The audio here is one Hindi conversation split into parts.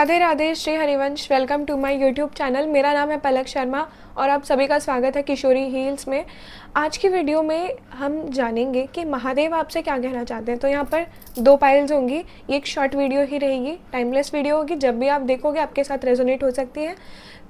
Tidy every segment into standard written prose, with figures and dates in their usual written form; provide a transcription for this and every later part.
Radhe Radhe, Shri Harivansh. Welcome to my YouTube channel. मेरा नाम है पलक शर्मा और आप सभी का स्वागत है किशोरी हील्स में। आज की वीडियो में हम जानेंगे कि महादेव आपसे क्या कहना चाहते हैं। तो यहाँ पर 2 पाइल्स होंगी, ये एक शॉर्ट वीडियो ही रहेगी, टाइमलेस वीडियो होगी, जब भी आप देखोगे आपके साथ रेजोनेट हो सकती है।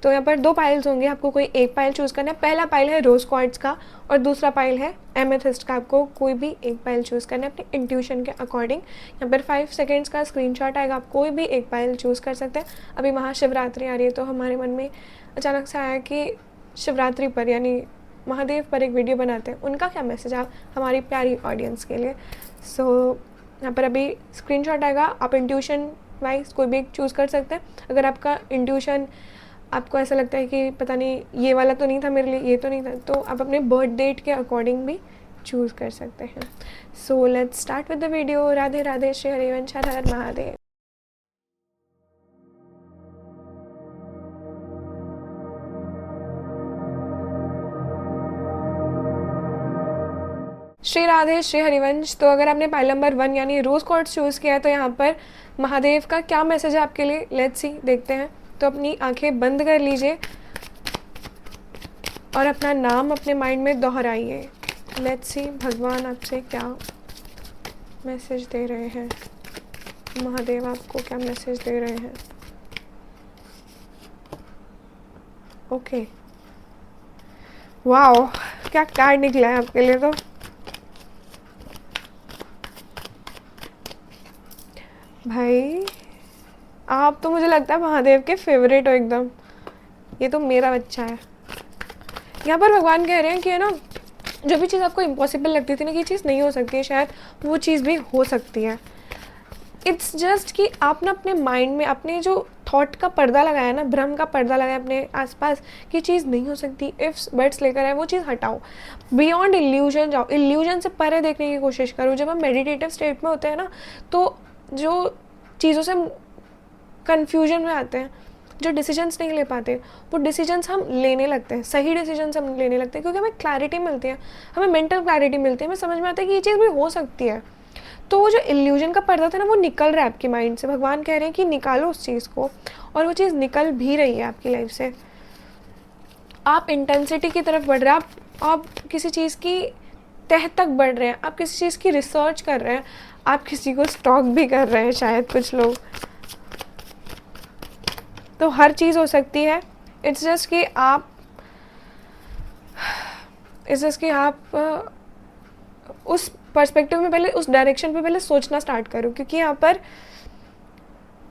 तो यहाँ पर 2 पाइल्स होंगे, आपको कोई एक पाइल चूज़ करना है। पहला पाइल है रोज़ क्वार्ट्ज का और दूसरा पाइल है एमेथिस्ट का। आपको कोई भी एक पाइल चूज़ करना है अपने इंट्यूशन के अकॉर्डिंग। यहाँ पर 5 सेकेंड्स का स्क्रीनशॉट आएगा, आप कोई भी एक पाइल चूज़ कर सकते हैं। अभी महाशिवरात्रि आ रही है तो हमारे मन में अचानक से आया कि शिवरात्रि पर यानी महादेव पर एक वीडियो बनाते हैं, उनका क्या मैसेज है हमारी प्यारी ऑडियंस के लिए। सो यहाँ पर अभी स्क्रीनशॉट आएगा, आप इंट्यूशन वाइज कोई भी एक चूज़ कर सकते हैं। अगर आपका इंट्यूशन आपको ऐसा लगता है कि पता नहीं ये वाला तो नहीं था मेरे लिए, ये तो नहीं था, तो आप अपने बर्थ डेट के अकॉर्डिंग भी चूज़ कर सकते हैं। So let's start with the video. Radhe Radhe, Shri Harivansh, Har Har Mahadev. Shri Radhe, Shri Harivansh. तो अगर आपने पाइल नंबर 1 यानी रोज़ क्वार्ट्ज चूज़ किया है तो यहाँ पर महादेव का क्या मैसेज है आपके लिए, लेट्स सी, देखते हैं। तो अपनी आंखें बंद कर लीजिए और अपना नाम अपने माइंड में दोहराइए। लेट्स सी भगवान आपसे क्या मैसेज दे रहे हैं, महादेव आपको क्या मैसेज दे रहे हैं। ओके, वाओ, क्या कार्ड निकला है आपके लिए। तो भाई आप तो मुझे लगता है महादेव के फेवरेट हो एकदम। ये तो मेरा बच्चा है। यहाँ पर भगवान कह रहे हैं कि है ना, जो भी चीज़ आपको इम्पॉसिबल लगती थी ना कि ये चीज़ नहीं हो सकती है, शायद वो चीज़ भी हो सकती है। इट्स जस्ट कि आप ना अपने माइंड में अपने जो थॉट का पर्दा लगाया ना, भ्रम का पर्दा लगाया अपने आसपास कि चीज़ नहीं हो सकती, इफ्स बट्स लेकर आए, वो चीज़ हटाओ, बियॉन्ड इल्यूजन जाओ, इल्यूजन से परे देखने की कोशिश करो। जब हम मेडिटेटिव स्टेट में होते हैं ना, तो जो चीज़ों से कन्फ्यूजन में आते हैं, जो डिसीजंस नहीं ले पाते, वो डिसीजंस हम लेने लगते हैं, सही डिसीजंस हम लेने लगते हैं, क्योंकि हमें क्लैरिटी मिलती है, हमें मेंटल क्लैरिटी मिलती है, हमें समझ में आता है कि ये चीज़ भी हो सकती है। तो वो जो इल्यूजन का पर्दा था ना, वो निकल रहा है आपकी माइंड से। भगवान कह रहे हैं कि निकालो उस चीज़ को, और वो चीज़ निकल भी रही है आपकी लाइफ से। आप इंटेंसिटी की तरफ बढ़ रहे हैं, आप किसी चीज़ की तह तक बढ़ रहे हैं, आप किसी चीज़ की रिसर्च कर रहे हैं, आप किसी को स्टॉक भी कर रहे हैं शायद कुछ लोग। तो हर चीज़ हो सकती है। इट्स जस्ट कि आप उस पर्सपेक्टिव में पहले, उस डायरेक्शन पे पहले सोचना स्टार्ट करो, क्योंकि यहाँ पर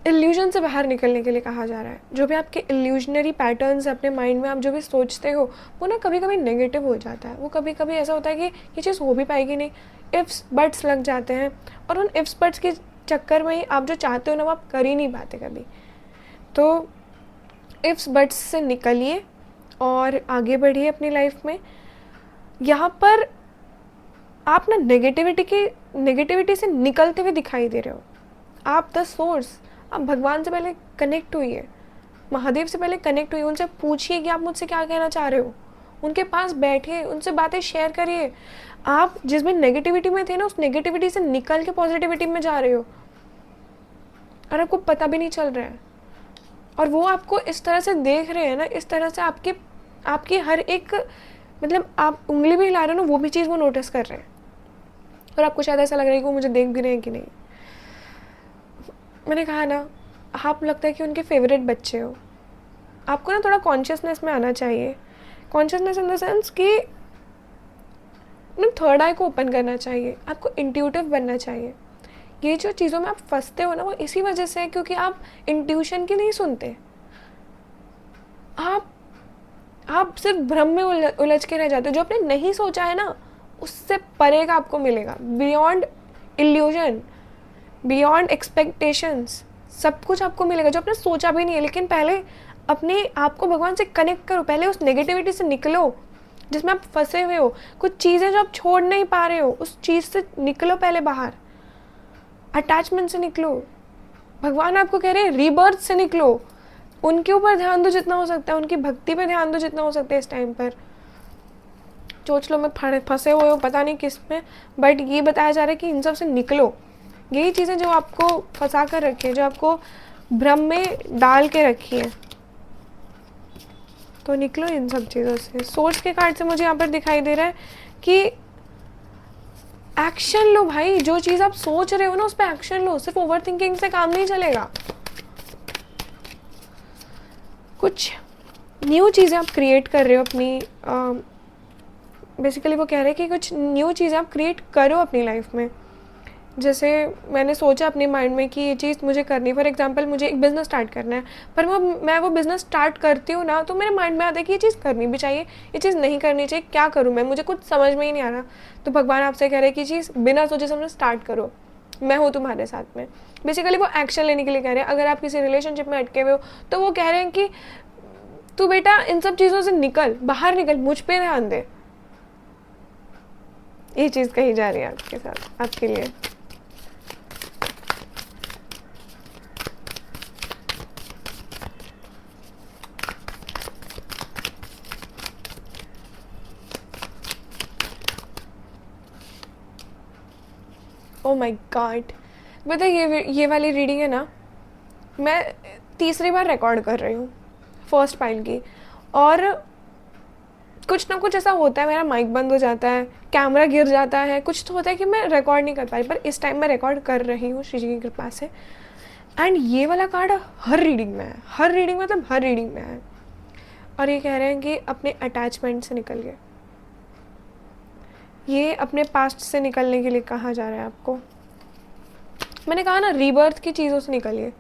इल्यूजन से बाहर निकलने के लिए कहा जा रहा है। जो भी आपके इल्यूजनरी पैटर्न्स अपने माइंड में आप जो भी सोचते हो, वो ना कभी कभी नेगेटिव हो जाता है। वो कभी कभी ऐसा होता है कि ये चीज़ हो भी पाएगी नहीं, इफ्स बट्स लग जाते हैं, और उन इफ्स बट्स के चक्कर में ही आप जो चाहते हो ना, वो आप कर ही नहीं पाते कभी। तो इफ्स बट्स से निकलिए और आगे बढ़िए अपनी लाइफ में। यहाँ पर आप ना नेगेटिविटी से निकलते हुए दिखाई दे रहे हो। आप द सोर्स, आप भगवान से पहले कनेक्ट हुइए, महादेव से पहले कनेक्ट हुइए, उनसे पूछिए कि आप मुझसे क्या कहना चाह रहे हो। उनके पास बैठिए, उनसे बातें शेयर करिए। आप जिसमें नेगेटिविटी में थे ना, उस नेगेटिविटी से निकल के पॉजिटिविटी में जा रहे हो और आपको पता भी नहीं चल रहा है। और वो आपको इस तरह से देख रहे हैं ना, इस तरह से आपकी हर एक, मतलब आप उंगली भी हिला रहे हो ना, वो भी चीज़ वो नोटिस कर रहे हैं। और आपको शायद ऐसा लग रहा है कि वो मुझे देख भी रहे हैं कि नहीं। मैंने कहा ना, आप लगता है कि उनके फेवरेट बच्चे हो। आपको ना थोड़ा कॉन्शियसनेस में आना चाहिए। कॉन्शियसनेस इन द सेंस कि थर्ड आई को ओपन करना चाहिए, आपको इंट्यूटिव बनना चाहिए। ये जो चीज़ों में आप फंसते हो ना, वो इसी वजह से है क्योंकि आप इंट्यूशन की नहीं सुनते। आप सिर्फ भ्रम में उलझ के रह जाते हो। जो आपने नहीं सोचा है ना, उससे परे का आपको मिलेगा, बियॉन्ड इल्यूजन, बियॉन्ड एक्सपेक्टेशंस, सब कुछ आपको मिलेगा जो आपने सोचा भी नहीं है। लेकिन पहले अपने आप को भगवान से कनेक्ट करो, पहले उस नेगेटिविटी से निकलो जिसमें आप फंसे हुए हो। कुछ चीज़ें जो आप छोड़ नहीं पा रहे हो, उस चीज़ से निकलो पहले बाहर। अटैचमेंट से निकलो। भगवान आपको कह रहे हैं रीबर्थ से निकलो। उनके ऊपर ध्यान दो जितना हो सकता है, उनकी भक्ति पे ध्यान दो जितना हो सकता है इस टाइम पर। चोचलों में फंसे हुए हो पता नहीं किस में, बट ये बताया जा रहा है कि इन सब से निकलो। यही चीज़ें जो आपको फंसा कर रखे, जो आपको भ्रम में डाल के रखी है। तो निकलो इन सब चीज़ों से। सोच के कार्ड से मुझे यहाँ पर दिखाई दे रहा है कि एक्शन लो भाई, जो चीज़ आप सोच रहे हो ना उस पर एक्शन लो, सिर्फ ओवर थिंकिंग से काम नहीं चलेगा। कुछ न्यू चीज़ें आप क्रिएट कर रहे हो अपनी, बेसिकली वो कह रहे हैं कि कुछ न्यू चीज़ें आप क्रिएट करो अपनी लाइफ में। जैसे मैंने सोचा अपने माइंड में कि ये चीज़ मुझे करनी है, फॉर एग्जांपल मुझे एक बिज़नेस स्टार्ट करना है, पर मैं वो बिज़नेस स्टार्ट करती हूँ ना तो मेरे माइंड में आता है कि ये चीज़ करनी भी चाहिए, ये चीज़ नहीं करनी चाहिए, क्या करूँ मैं, मुझे कुछ समझ में ही नहीं आ रहा। तो भगवान आपसे कह रहे हैं कि चीज़ बिना सोचे समझे स्टार्ट करो, मैं हूँ तुम्हारे साथ में। बेसिकली वो एक्शन लेने के लिए कह रहे हैं। अगर आप किसी रिलेशनशिप में अटके हुए हो तो वो कह रहे हैं कि तू बेटा इन सब चीज़ों से निकल, बाहर निकल, मुझ पे ध्यान दे। ये चीज़ कही जा रही है आपके साथ, आपके लिए। ओ माय गॉड, पता ये वाली रीडिंग है ना, मैं तीसरी बार रिकॉर्ड कर रही हूँ फर्स्ट पाइल की, और कुछ ना कुछ ऐसा होता है, मेरा माइक बंद हो जाता है, कैमरा गिर जाता है, कुछ तो होता है कि मैं रिकॉर्ड नहीं कर पाई, पर इस टाइम मैं रिकॉर्ड कर रही हूँ श्री जी की कृपा से। एंड ये वाला कार्ड हर रीडिंग में है, हर रीडिंग मतलब हर रीडिंग में है। और ये कह रहे हैं कि अपने अटैचमेंट से निकलिए, ये अपने पास्ट से निकलने के लिए कहा जा रहा है आपको। मैंने कहा ना रीबर्थ की चीज़ों से निकलिए।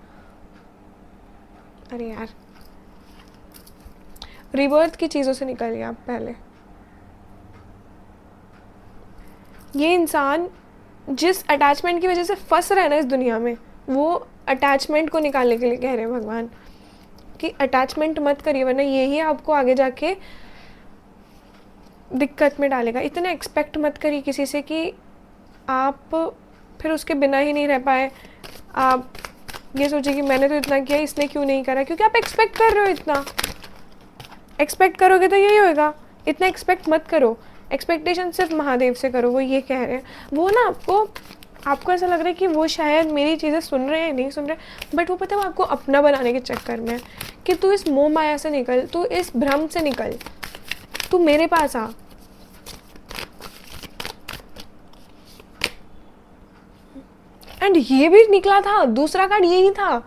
अरे यार, रीबर्थ की चीज़ों से निकलिए आप पहले। ये इंसान जिस अटैचमेंट की वजह से फंस रहा है ना इस दुनिया में, वो अटैचमेंट को निकालने के लिए कह रहे हैं भगवान कि अटैचमेंट मत करिए, वरना यही आपको आगे जाके दिक्कत में डालेगा। इतना एक्सपेक्ट मत करिए किसी से कि आप फिर उसके बिना ही नहीं रह पाए। आप ये सोचिए कि मैंने तो इतना किया, इसने क्यों नहीं करा, क्योंकि आप एक्सपेक्ट कर रहे हो। इतना एक्सपेक्ट करोगे तो यही होएगा। इतना एक्सपेक्ट मत करो, एक्सपेक्टेशन सिर्फ महादेव से करो। वो ये कह रहे हैं, वो ना आपको ऐसा लग रहा है कि वो शायद मेरी चीज़ें सुन रहे हैं, नहीं सुन रहे, बट वो पता है वो आपको अपना बनाने के चक्कर में है कि तू इस मोह माया से निकल, तू इस भ्रम से निकल, तू मेरे पास आ। एंड ये भी निकला था, दूसरा कार्ड यही था।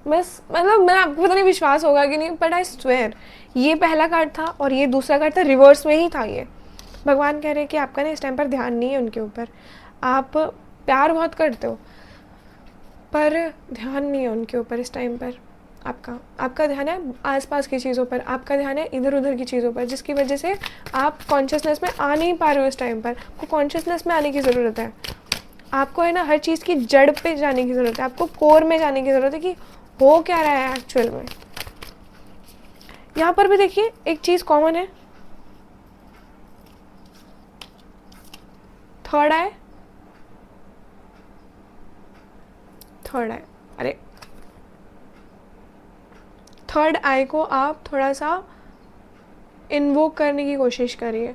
बस मतलब मैं आपको पता नहीं विश्वास होगा कि नहीं, बट आई स्वेयर ये पहला कार्ड था और ये दूसरा कार्ड था, रिवर्स में ही था ये। भगवान कह रहे हैं कि आपका ना इस टाइम पर ध्यान नहीं है उनके ऊपर। आप प्यार बहुत करते हो पर ध्यान नहीं है उनके ऊपर इस टाइम पर। आपका ध्यान है आसपास की चीज़ों पर, आपका ध्यान है इधर उधर की चीज़ों पर, जिसकी वजह से आप कॉन्शियसनेस में आ नहीं पा रहे हो इस टाइम पर। आपको कॉन्शियसनेस में आने की ज़रूरत है। आपको है ना हर चीज़ की जड़ पे जाने की ज़रूरत है, आपको कोर में जाने की ज़रूरत है कि हो क्या रहा है एक्चुअल में। यहाँ पर भी देखिए एक चीज़ कॉमन है, थर्ड आई। अरे थर्ड आई को आप थोड़ा सा इन्वोक करने की कोशिश करिए।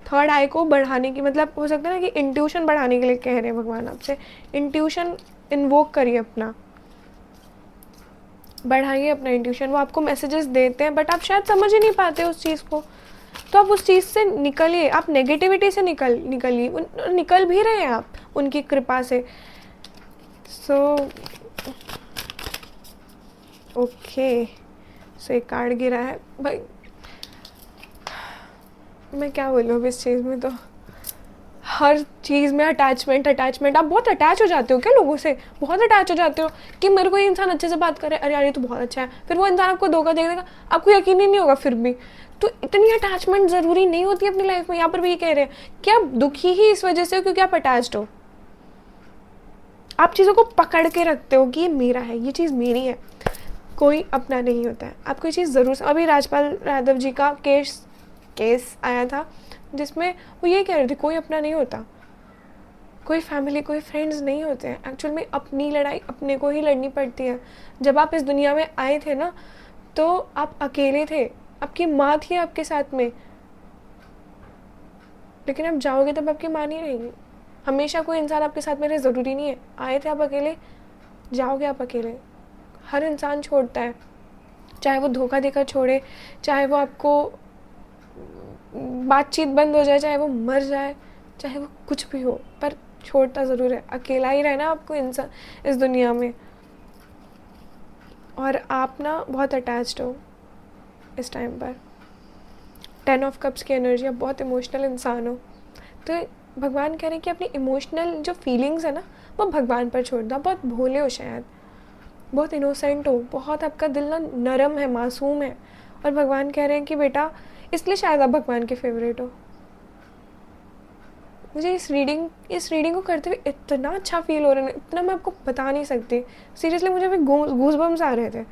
थर्ड आई को बढ़ाने की, मतलब हो सकता है ना कि इंट्यूशन बढ़ाने के लिए कह रहे हैं भगवान आपसे। इंट्यूशन इन्वोक करिए अपना, बढ़ाइए अपना इंट्यूशन। वो आपको मैसेजेस देते हैं बट आप शायद समझ ही नहीं पाते उस चीज़ को, तो आप उस चीज़ से निकलिए। आप नेगेटिविटी से निकलिए, निकल भी रहे हैं आप उनकी कृपा से। सो ओके, सो एक कार्ड गिरा है भाई, मैं क्या बोलूँ अब इस चीज़ में। तो हर चीज़ में अटैचमेंट। आप बहुत अटैच हो जाते हो क्या लोगों से, बहुत अटैच हो जाते हो कि मेरे को ये इंसान अच्छे से बात करे, अरे यार ये तो बहुत अच्छा है, फिर वो इंसान आपको धोखा दे देगा, आपको यकीन ही नहीं होगा फिर भी। तो इतनी अटैचमेंट ज़रूरी नहीं होती अपनी लाइफ में। यहाँ पर भी ये कह रहे हैं कि आप दुखी ही इस वजह से हो क्योंकि आप अटैच्ड हो। आप चीज़ों को पकड़ के रखते हो कि ये मेरा है, ये चीज़ मेरी है। कोई अपना नहीं होता है। आपको ये चीज़ ज़रूर, अभी राजपाल यादव जी का केस आया था जिसमें वो ये कह रहे थे कोई अपना नहीं होता, कोई फैमिली, कोई फ्रेंड्स नहीं होते हैं। एक्चुअल में अपनी लड़ाई अपने को ही लड़नी पड़ती है। जब आप इस दुनिया में आए थे ना तो आप अकेले थे, आपकी माँ थी आपके साथ में, लेकिन अब जाओगे तब आपकी माँ नहीं रहेगी। हमेशा कोई इंसान आपके साथ में रहे ज़रूरी नहीं है। आए थे आप अकेले, जाओगे आप अकेले। हर इंसान छोड़ता है, चाहे वो धोखा देकर छोड़े, चाहे वो आपको बातचीत बंद हो जाए, चाहे वो मर जाए, चाहे वो कुछ भी हो, पर छोड़ता ज़रूर है। अकेला ही रहना आपको इंसान इस दुनिया में। और आप ना बहुत अटैच्ड हो इस टाइम पर। 10 ऑफ कप्स की एनर्जी, आप बहुत इमोशनल इंसान हो। तो भगवान कह रहे हैं कि अपनी इमोशनल जो फीलिंग्स है ना, वो भगवान पर छोड़ दो। आप बहुत भोले हो, शायद बहुत इनोसेंट हो, बहुत आपका दिल ना नरम है, मासूम है। और भगवान कह रहे हैं कि बेटा, इसलिए शायद आप भगवान के फेवरेट हो। मुझे इस रीडिंग को करते हुए इतना अच्छा फील हो रहा है, इतना मैं आपको बता नहीं सकती। सीरियसली मुझे अभी गूज़बम्स आ रहे थे,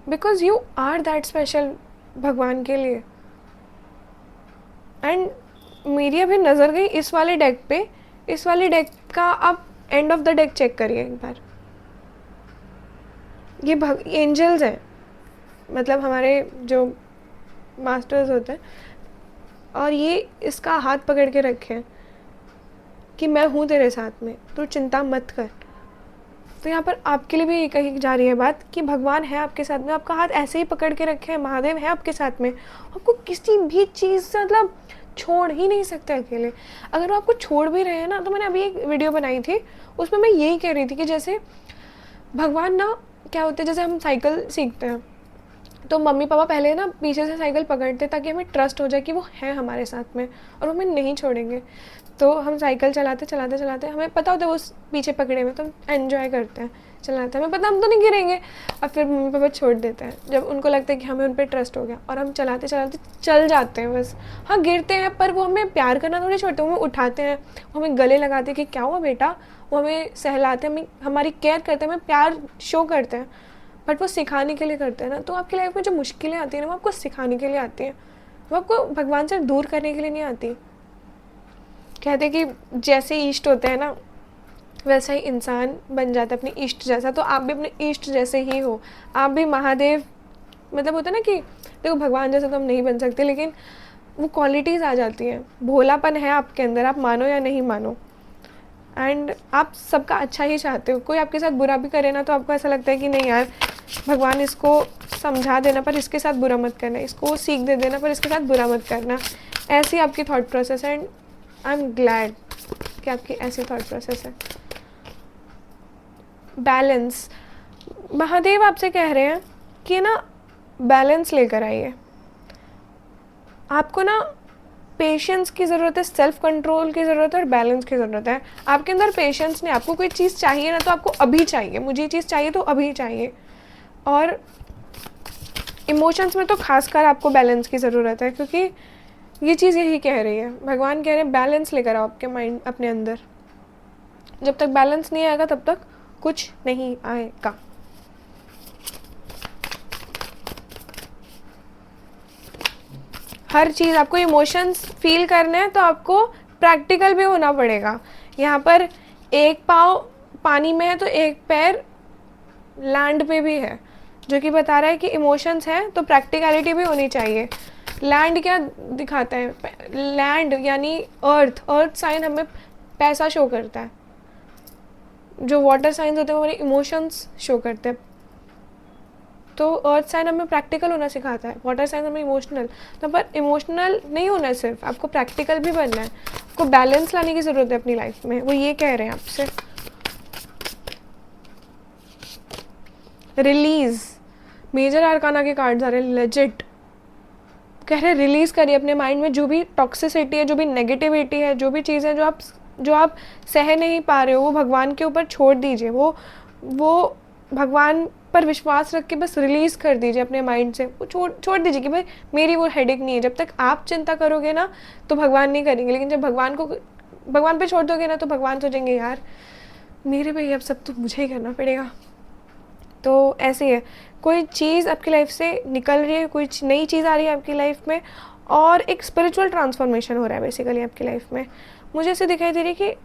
because you are that special भगवान के लिए। एंड मेरी अभी नज़र गई इस वाले डेक पे। इस वाले डेक का आप end of the deck check करिए एक बार। ये एंजल्स हैं, मतलब हमारे जो मास्टर्स होते हैं, और ये इसका हाथ पकड़ के रखे हैं कि मैं हूँ तेरे साथ में, तो चिंता मत कर। तो यहाँ पर आपके लिए भी ये कही जा रही है बात कि भगवान है आपके साथ में, आपका हाथ ऐसे ही पकड़ के रखे हैं, महादेव है आपके साथ में। आपको किसी भी चीज़ से मतलब छोड़ ही नहीं सकते अकेले। अगर वो आपको छोड़ भी रहे हैं ना, तो मैंने अभी एक वीडियो बनाई थी, उसमें मैं यही कह रही थी कि जैसे भगवान ना क्या होते हैं, जैसे हम साइकिल सीखते हैं तो मम्मी पापा पहले ना पीछे से साइकिल पकड़ते ताकि हमें ट्रस्ट हो जाए कि वो है हमारे साथ में और हमें नहीं छोड़ेंगे। तो हम साइकिल चलाते चलाते चलाते, हमें पता होता है वो पीछे पकड़े हुए, तो हम एंजॉय करते हैं, चलाते हैं, हमें पता हम तो नहीं गिरेंगे। और फिर मम्मी पापा छोड़ देते हैं जब उनको लगता है कि हमें उन पर ट्रस्ट हो गया, और हम चलाते चलाते चल जाते हैं बस। हाँ गिरते हैं, पर वो हमें प्यार करना थोड़ी छोड़ते, वो हमें उठाते हैं, वो हमें गले लगाते हैं कि क्या हुआ बेटा, वो हमें सहलाते हैं, हमें हमारी केयर करते हैं, हमें प्यार शो करते हैं। बट वो सिखाने के लिए करते हैं ना। तो आपकी लाइफ में जो मुश्किलें आती हैं ना, वो आपको सिखाने के लिए आती हैं, वो आपको भगवान से दूर करने के लिए नहीं आती। कहते हैं कि जैसे इष्ट होते हैं ना, वैसा ही इंसान बन जाता है अपने इष्ट जैसा। तो आप भी अपने इष्ट जैसे ही हो, आप भी महादेव, मतलब होता है ना कि देखो भगवान जैसा तो हम नहीं बन सकते, लेकिन वो क्वालिटीज़ आ जाती हैं, भोलापन है आपके अंदर, आप मानो या नहीं मानो। एंड आप सबका अच्छा ही चाहते हो। कोई आपके साथ बुरा भी करे ना, तो आपको ऐसा लगता है कि नहीं यार, भगवान इसको समझा देना पर इसके साथ बुरा मत करना, इसको सीख दे देना पर इसके साथ बुरा मत करना। ऐसी आपकी थॉट प्रोसेस है, एंड आई एम ग्लैड कि आपकी ऐसी थॉट प्रोसेस है। बैलेंस, महादेव आपसे कह रहे हैं कि ना बैलेंस लेकर आइए। आपको ना पेशेंस की ज़रूरत है, सेल्फ कंट्रोल की ज़रूरत है और बैलेंस की ज़रूरत है। आपके अंदर पेशेंस नहीं, आपको कोई चीज़ चाहिए ना, तो आपको अभी चाहिए, मुझे ये चीज़ चाहिए तो अभी चाहिए। और इमोशंस में तो खासकर आपको बैलेंस की ज़रूरत है, क्योंकि ये चीज़ यही कह रही है, भगवान कह रहे हैं बैलेंस लेकर आओ आपके माइंड अपने अंदर। जब तक बैलेंस नहीं आएगा तब तक कुछ नहीं आएगा। हर चीज़ आपको इमोशंस फील करने हैं तो आपको प्रैक्टिकल भी होना पड़ेगा। यहाँ पर एक पाँव पानी में है तो एक पैर लैंड पे भी है, जो कि बता रहा है कि इमोशंस हैं तो प्रैक्टिकलिटी भी होनी चाहिए। लैंड क्या दिखाता है? लैंड यानी अर्थ साइन हमें पैसा शो करता है, जो वाटर साइंस होते हैं वो हमारे इमोशंस शो करते हैं। तो अर्थ साइन हमें प्रैक्टिकल होना सिखाता है, वाटर साइन हमें इमोशनल। तो पर इमोशनल नहीं होना है सिर्फ, आपको प्रैक्टिकल भी बनना है, आपको बैलेंस लाने की ज़रूरत है अपनी लाइफ में। वो ये कह रहे हैं आपसे। रिलीज, मेजर आर्काना के कार्ड्स आ रहे हैं, लेजिट कह रहे हैं रिलीज़ करिए अपने माइंड में जो भी टॉक्सिसिटी है, जो भी नेगेटिविटी है, जो भी चीज़ें जो आप सह नहीं पा रहे हो, वो भगवान के ऊपर छोड़ दीजिए। वो भगवान पर विश्वास रख के बस रिलीज़ कर दीजिए अपने माइंड से। वो छोड़ दीजिए कि भाई मेरी वो हेडेक नहीं है। जब तक आप चिंता करोगे ना तो भगवान नहीं करेंगे, लेकिन जब भगवान पे छोड़ दोगे ना तो भगवान सोचेंगे यार मेरे पे अब सब तो मुझे ही करना पड़ेगा। तो ऐसे ही है, कोई चीज़ आपकी लाइफ से निकल रही है, कोई नई चीज़ आ रही है आपकी लाइफ में, और एक स्पिरिचुअल ट्रांसफॉर्मेशन हो रहा है बेसिकली आपकी लाइफ में। मुझे ऐसे दिखाई दे रही है कि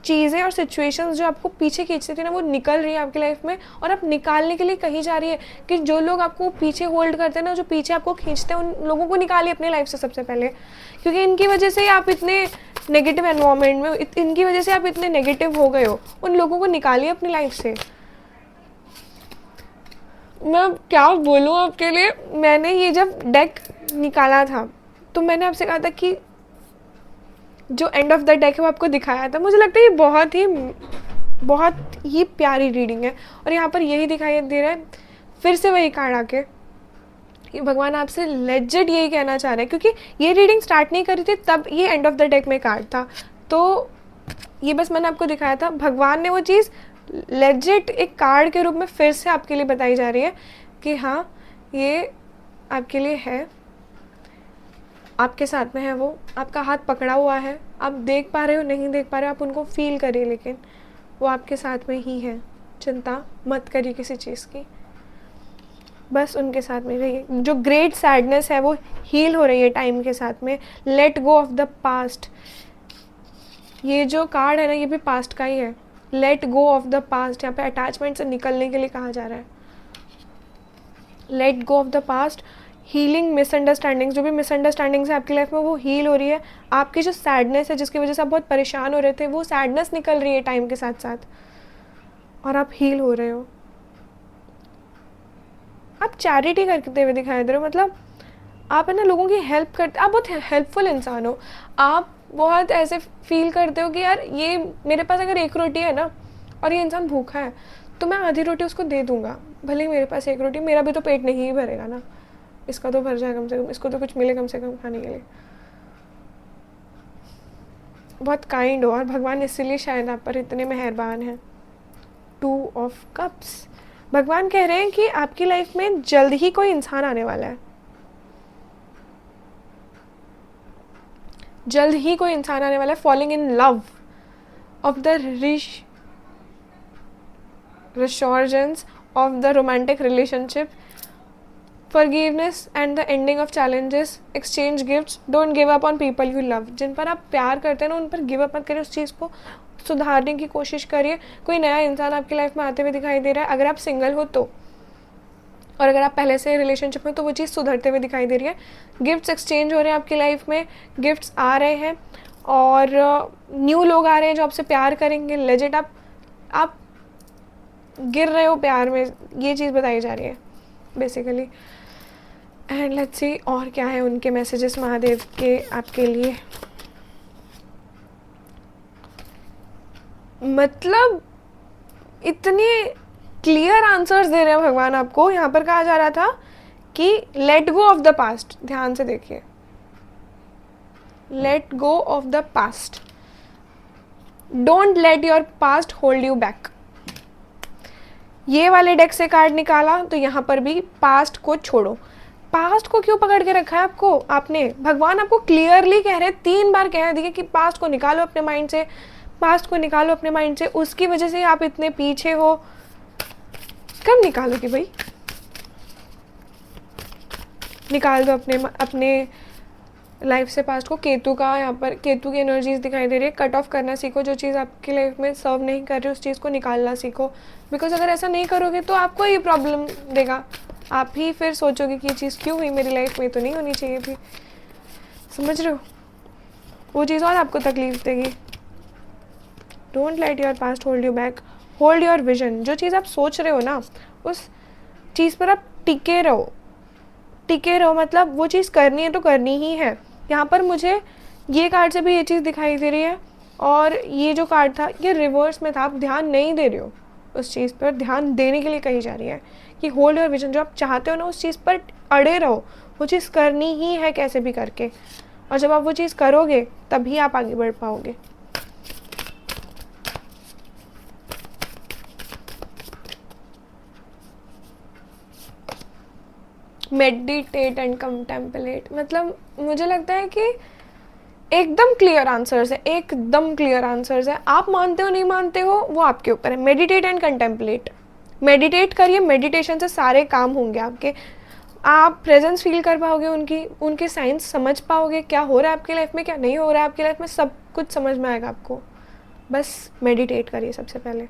चीज़ें और सिचुएशंस जो आपको पीछे खींचती थी ना, वो निकल रही है आपकी लाइफ में, और आप निकालने के लिए कही जा रही है कि जो लोग आपको पीछे होल्ड करते हैं ना, जो पीछे आपको खींचते हैं, उन लोगों को निकालिए अपने लाइफ से सबसे पहले, क्योंकि इनकी वजह से ही आप इतने नेगेटिव एनवायरनमेंट में, इनकी वजह से आप इतने नेगेटिव हो गए हो, उन लोगों को निकालिए अपनी लाइफ से। मैं क्या बोलूँ आपके लिए, मैंने ये जब डेक निकाला था तो मैंने आपसे कहा था कि जो एंड ऑफ द डेक है वो आपको दिखाया था। मुझे लगता है ये बहुत ही प्यारी रीडिंग है, और यहाँ पर यही दिखाई दे रहा है फिर से वही कार्ड आके, कि भगवान आपसे लेजिट यही कहना चाह रहे हैं, क्योंकि ये रीडिंग स्टार्ट नहीं करी थी तब ये एंड ऑफ द डेक में कार्ड था, तो ये बस मैंने आपको दिखाया था। भगवान ने वो चीज़ लेजिट एक कार्ड के रूप में फिर से आपके लिए बताई जा रही है कि हाँ ये आपके लिए है, आपके साथ में है, वो आपका हाथ पकड़ा हुआ है, आप देख पा रहे हो नहीं देख पा रहे हो, आप उनको फील करिए, लेकिन वो आपके साथ में ही है। चिंता मत करिए किसी चीज़ की, बस उनके साथ में रहिए। जो ग्रेट सैडनेस है वो हील हो रही है टाइम के साथ में। Let go of the past, ये जो कार्ड है ना ये भी पास्ट का ही है। Let go of the past, यहाँ पे अटैचमेंट से निकलने के लिए कहा जा रहा है। Let go of the past, healing misunderstandings, जो भी मिसअंडरस्टैंडिंग्स है आपकी लाइफ में वो हील हो रही है। आपकी जो सैडनेस है जिसकी वजह से आप बहुत परेशान हो रहे थे, वो सैडनेस निकल रही है टाइम के साथ साथ, और आप हील हो रहे हो। आप चैरिटी करते हुए दिखाई दे रहे हो, मतलब आप है ना लोगों की हेल्प करते, आप बहुत हेल्पफुल इंसान हो। आप बहुत ऐसे फील करते हो कि यार ये मेरे पास अगर एक रोटी है ना और ये इंसान भूखा है तो मैं आधी रोटी उसको दे दूंगा, भले ही मेरे पास एक रोटी, मेरा भी तो पेट नहीं ही भरेगा ना, इसका तो भर जाए कम से कम, इसको तो कुछ मिले कम से कम खाने के लिए। बहुत काइंड हो, और भगवान इसीलिए शायद आप पर इतने मेहरबान हैं। 2 ऑफ कप्स, भगवान कह रहे हैं कि आपकी लाइफ में जल्द ही कोई इंसान आने वाला है, जल्द ही कोई इंसान आने वाला है। Falling in love of the resurgence of the romantic relationship, forgiveness and the ending of challenges, exchange gifts, don't give up on people you love। जिन पर आप प्यार करते हैं ना उन पर गिव अप मत करिए, उस चीज़ को सुधारने की कोशिश करिए। कोई नया इंसान आपकी लाइफ में आते हुए दिखाई दे रहा है, अगर आप सिंगल हो तो, और अगर आप पहले से रिलेशनशिप में तो वो चीज़ सुधरते हुए दिखाई दे रही है। गिफ्ट्स एक्सचेंज हो रहे हैं आपकी लाइफ में, गिफ्ट्स आ रहे हैं, और न्यू लोग आ रहे हैं जो आपसे प्यार करेंगे। लेजिट आप गिर रहे हो प्यार में, ये चीज़ बताई जा रही है बेसिकली। एंड लेट्स सी और क्या है उनके मैसेजेस महादेव के आपके लिए। मतलब इतने क्लियर आंसर्स दे रहे हैं भगवान आपको। यहाँ पर कहा जा रहा था कि let go of the past, ध्यान से देखिए, let go of the past, don't let your past hold you back. ये वाले डेक से कार्ड निकाला तो यहाँ पर भी पास्ट को छोड़ो। पास्ट को क्यों पकड़ के रखा है आपको, आपने, भगवान आपको क्लियरली कह रहे हैं, 3 बार कह दिए कि पास्ट को निकालो अपने माइंड से, पास्ट को निकालो अपने माइंड से। उसकी वजह से आप इतने पीछे हो, कब निकालोगे भाई, निकाल दो अपने लाइफ से पास्ट को। केतु का, यहाँ पर केतु की एनर्जीज दिखाई दे रही है। कट ऑफ करना सीखो, जो चीज़ आपकी लाइफ में सर्व नहीं कर रही उस चीज़ को निकालना सीखो, बिकॉज अगर ऐसा नहीं करोगे तो आपको ये प्रॉब्लम देगा, आप ही फिर सोचोगे कि ये चीज़ क्यों हुई मेरी लाइफ में, तो नहीं होनी चाहिए थी। समझ रहे हो, वो चीज़ और आपको तकलीफ देगी। Don't let your past hold you back, hold your vision. जो चीज़ आप सोच रहे हो ना उस चीज़ पर आप टिके रहो, टिके रहो, मतलब वो चीज़ करनी है तो करनी ही है। यहाँ पर मुझे ये कार्ड से भी ये चीज़ दिखाई दे रही है, और ये जो कार्ड था ये रिवर्स में था, आप ध्यान नहीं दे रहे हो उस चीज़ पर, ध्यान देने के लिए कही जा रही है कि होल्ड योर विजन। जो आप चाहते हो ना उस चीज़ पर अड़े रहो, वो चीज़ करनी ही है कैसे भी करके, और जब आप वो चीज़ करोगे तभी आप आगे बढ़ पाओगे। मेडिटेट एंड कंटेम्पलेट, मतलब मुझे लगता है कि एकदम क्लियर आंसर्स है, एकदम क्लियर आंसर्स है। आप मानते हो नहीं मानते हो वो आपके ऊपर है। मेडिटेट एंड कंटेम्पलेट, मेडिटेट करिए, मेडिटेशन से सारे काम होंगे आपके, आप प्रेजेंस फील कर पाओगे, उनके साइंस समझ पाओगे, क्या हो रहा है आपकी लाइफ में क्या नहीं हो रहा है आपकी लाइफ में, सब कुछ समझ में आएगा आपको। बस मेडिटेट करिए सबसे पहले।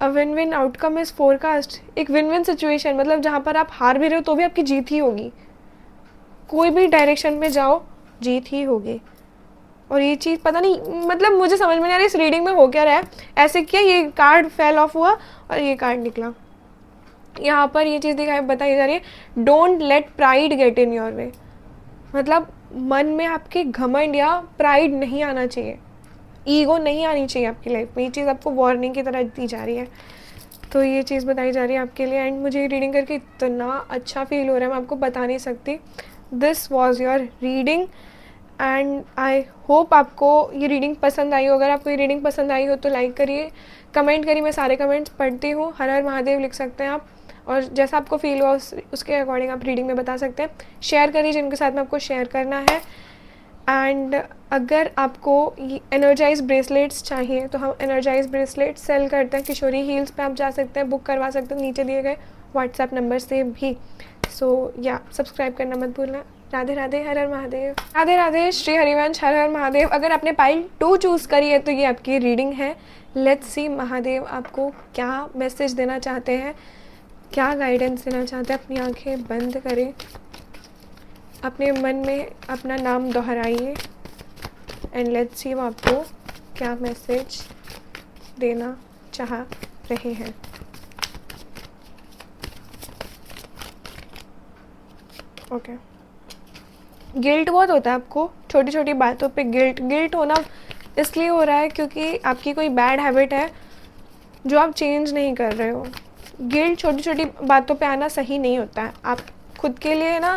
A win win outcome is forecast, एक विन विन सिचुएशन, मतलब जहाँ पर आप हार भी रहे हो तो भी आपकी जीत ही होगी। कोई भी डायरेक्शन में जाओ जीत ही होगी। और ये चीज़ पता नहीं, मतलब मुझे समझ में नहीं आ रही इस रीडिंग में हो क्या रहा है। ऐसे किया, ये कार्ड फेल ऑफ हुआ और ये कार्ड निकला। यहाँ पर ये चीज़ दिखाई बताई जा रही है, don't let pride get in your way. मतलब मन में आपके घमंड या प्राइड नहीं आना चाहिए, ईगो नहीं आनी चाहिए आपकी लाइफ में। ये चीज़ आपको वार्निंग की तरह दी जा रही है। तो ये चीज़ बताई जा रही है आपके लिए। एंड मुझे रीडिंग करके इतना अच्छा फील हो रहा है, मैं आपको बता नहीं सकती। This was your reading and I hope आपको ये रीडिंग पसंद आई हो। अगर आपको ये रीडिंग पसंद आई हो तो लाइक करिए, कमेंट करिए, मैं सारे कमेंट्स पढ़ती हूँ। हर हर महादेव लिख सकते हैं आप, और जैसा आपको फील हुआ उसके अकॉर्डिंग आप रीडिंग में बता सकते हैं। शेयर करिए जिनके साथ में आपको शेयर करना है। एंड अगर आपको ये एनर्जाइज ब्रेसलेट्स चाहिए तो हम एनर्जाइज ब्रेसलेट सेल करते हैं। किशोरी हील्स पे आप जा सकते हैं, बुक करवा सकते हैं नीचे दिए गए व्हाट्सएप नंबर से भी। सो या सब्सक्राइब करना मत भूलना। राधे राधे, हर हर महादेव। राधे राधे, श्री हरिवंश, हर हर महादेव। अगर आपने पाइल 2 चूज़ करी है तो ये आपकी रीडिंग है। लेट्स सी महादेव आपको क्या मैसेज देना चाहते हैं, क्या गाइडेंस देना चाहते हैं। अपनी आंखें बंद करें, अपने मन में अपना नाम दोहराइए एंड लेट्स सी वो आपको क्या मैसेज देना चाह रहे हैं। ओके। गिल्ट बहुत होता है आपको, छोटी छोटी बातों पे गिल्ट होना इसलिए हो रहा है क्योंकि आपकी कोई बैड हैबिट है जो आप चेंज नहीं कर रहे हो। गिल्ट छोटी छोटी बातों पे आना सही नहीं होता है। आप खुद के लिए ना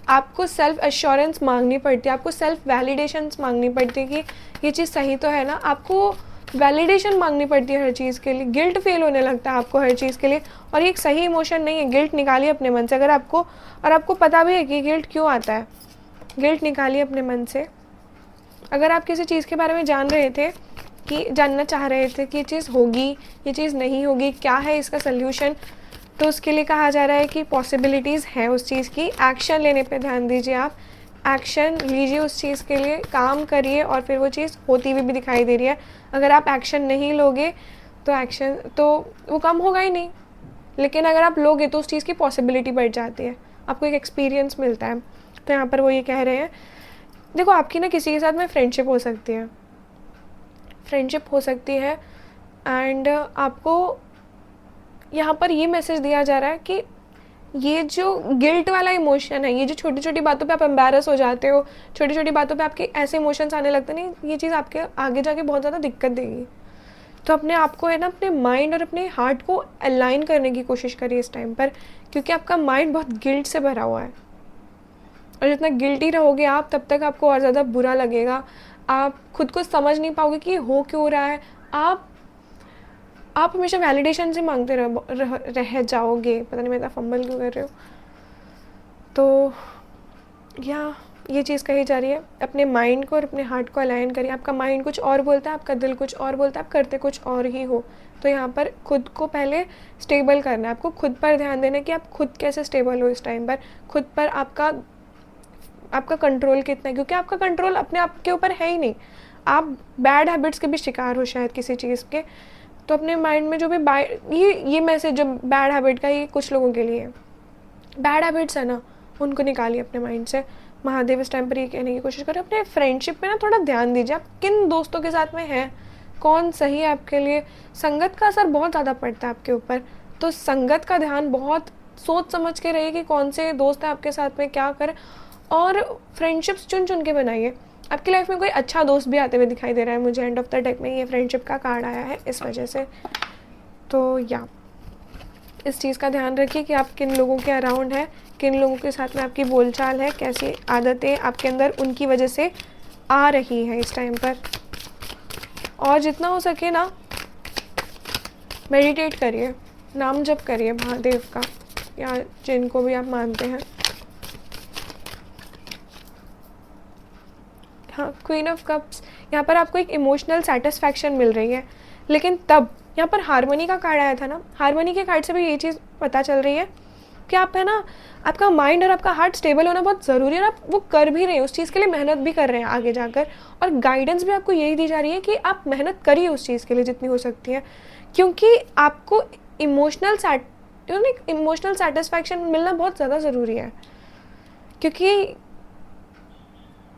आपको सेल्फ एश्योरेंस मांगनी पड़ती है, आपको सेल्फ वैलिडेशंस मांगनी पड़ती है कि ये चीज़ सही तो है ना। आपको वैलिडेशन मांगनी पड़ती है हर चीज़ के लिए। गिल्ट फील होने लगता है आपको हर चीज़ के लिए, और ये एक सही इमोशन नहीं है। गिल्ट निकालिए अपने मन से। अगर आपको पता भी है कि गिल्ट क्यों आता है, गिल्ट निकालिए अपने मन से। अगर आप किसी चीज़ के बारे में जानना चाह रहे थे कि ये चीज़ होगी, ये चीज़ नहीं होगी, क्या है इसका सल्यूशन, तो उसके लिए कहा जा रहा है कि पॉसिबिलिटीज़ हैं उस चीज़ की। एक्शन लेने पे ध्यान दीजिए, आप एक्शन लीजिए उस चीज़ के लिए, काम करिए, और फिर वो चीज़ होती हुई भी दिखाई दे रही है। अगर आप एक्शन नहीं लोगे तो वो कम होगा ही नहीं, लेकिन अगर आप लोगे तो उस चीज़ की पॉसिबिलिटी बढ़ जाती है, आपको एक एक्सपीरियंस मिलता है। तो यहाँ पर वो ये कह रहे हैं, देखो आपकी ना किसी के साथ में फ्रेंडशिप हो सकती है एंड आपको यहाँ पर ये मैसेज दिया जा रहा है कि ये जो गिल्ट वाला इमोशन है, ये जो छोटी छोटी बातों पे आप एम्बैरस हो जाते हो, छोटी छोटी बातों पे आपके ऐसे इमोशंस आने लगते हैं, नहीं, ये चीज़ आपके आगे जाके बहुत ज़्यादा दिक्कत देगी। तो अपने आप को है ना, अपने माइंड और अपने हार्ट को अलाइन करने की कोशिश करिए इस टाइम पर, क्योंकि आपका माइंड बहुत गिल्ट से भरा हुआ है। और जितना गिल्टी रहोगे आप, तब तक आपको और ज़्यादा बुरा लगेगा। आप खुद को समझ नहीं पाओगे कि हो क्यों रहा है। आप हमेशा वैलिडेशन से मांगते रह जाओगे। पता नहीं मैं इतना फंबल क्यों कर रहे हो। तो ये चीज़ कही जा रही है, अपने माइंड को और अपने हार्ट को अलाइन करिए। आपका माइंड कुछ और बोलता है, आपका दिल कुछ और बोलता है, आप करते कुछ और ही हो। तो यहाँ पर खुद को पहले स्टेबल करना है, आपको खुद पर ध्यान देना है कि आप खुद कैसे स्टेबल हो इस टाइम पर। खुद पर आपका कंट्रोल कितना है, क्योंकि आपका कंट्रोल अपने आप के ऊपर है ही नहीं। आप बैड हैबिट्स के भी शिकार हो शायद किसी चीज़ के। तो अपने माइंड में जो भी ये मैसेज जो बैड हैबिट का, ये कुछ लोगों के लिए बैड हैबिट्स है ना, उनको निकालिए अपने माइंड से। महादेव इस टाइम पर ये कहने की कोशिश करें, अपने फ्रेंडशिप में ना थोड़ा ध्यान दीजिए। आप किन दोस्तों के साथ में हैं, कौन सही है आपके लिए। संगत का असर बहुत ज़्यादा पड़ता है आपके ऊपर, तो संगत का ध्यान बहुत सोच समझ के रहिए कि कौन से दोस्त हैं आपके साथ में, क्या करें। और फ्रेंडशिप्स चुन के बनाइए। आपकी लाइफ में कोई अच्छा दोस्त भी आते हुए दिखाई दे रहा है मुझे एंड ऑफ द डेक में, ये फ्रेंडशिप का कार्ड आया है इस वजह से। तो इस चीज़ का ध्यान रखिए कि आप किन लोगों के अराउंड है, किन लोगों के साथ में आपकी बोलचाल है, कैसी आदतें आपके अंदर उनकी वजह से आ रही है इस टाइम पर। और जितना हो सके ना, मेडिटेट करिए, नाम जप करिए महादेव का, या जिनको भी आप मानते हैं। हाँ, क्वीन ऑफ कप्स, यहाँ पर आपको एक इमोशनल सेटिस्फैक्शन मिल रही है, लेकिन तब यहाँ पर हारमोनी का कार्ड आया था ना, हारमोनी के कार्ड से भी ये चीज़ पता चल रही है कि आप है ना, आपका माइंड और आपका हार्ट स्टेबल होना बहुत ज़रूरी है, और आप वो कर भी रहे हैं, उस चीज़ के लिए मेहनत भी कर रहे हैं आगे जाकर। और गाइडेंस भी आपको यही दी जा रही है कि आप मेहनत करिए उस चीज़ के लिए जितनी हो सकती है, क्योंकि आपको इमोशनल सेटिस्फैक्शन मिलना बहुत ज़्यादा ज़रूरी है। क्योंकि